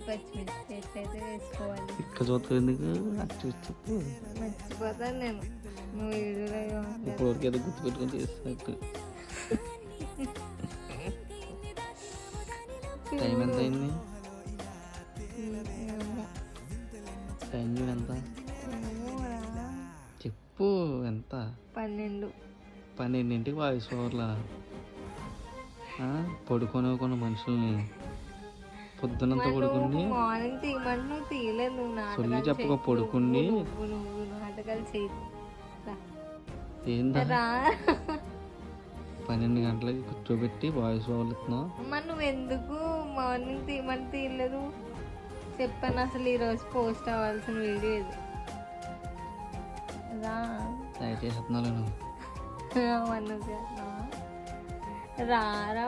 పచ్చిమిర్చి పేస్ట్ అయితే వేసుకోవాలి. ఇక్కడ చూస్తావు ఎందుకు నాకు చూసి చెప్పు. మర్చిపోతాను నేను నువ్వు వీడియోలో. ఇప్పుడు వరకు ఏదో గుర్తుపెట్టుకొని చేస్తున్నట్టు. టైం ఎంత అయింది? టైం చూడు ఎంత? చెప్పు ఎంత? 12ంటికి వాయిస్ ఓవర్లా పడుకోనివ్వకుండా మనుషుల్ని పొద్దునంతా పడుకుని మార్నింగ్ తీయమంటే నువ్వు తీయలేదు. నువ్వు సొల్లు చెప్పక పడుకుని నువ్వు నాటకాలు చేయదు. ఏందా 12 గంటలకి కూర్చోబెట్టి వాయిస్ ఓవర్లు ఇస్తున్నావు. మరి నువ్వు ఎందుకు మార్నింగ్ తీయమంటే తీయలేదు? చెప్పాను అసలు ఈరోజు పోస్ట్ అవ్వాల్సిన వీడియో ఇది. దయచేస్తున్నాను నువ్వు రా రా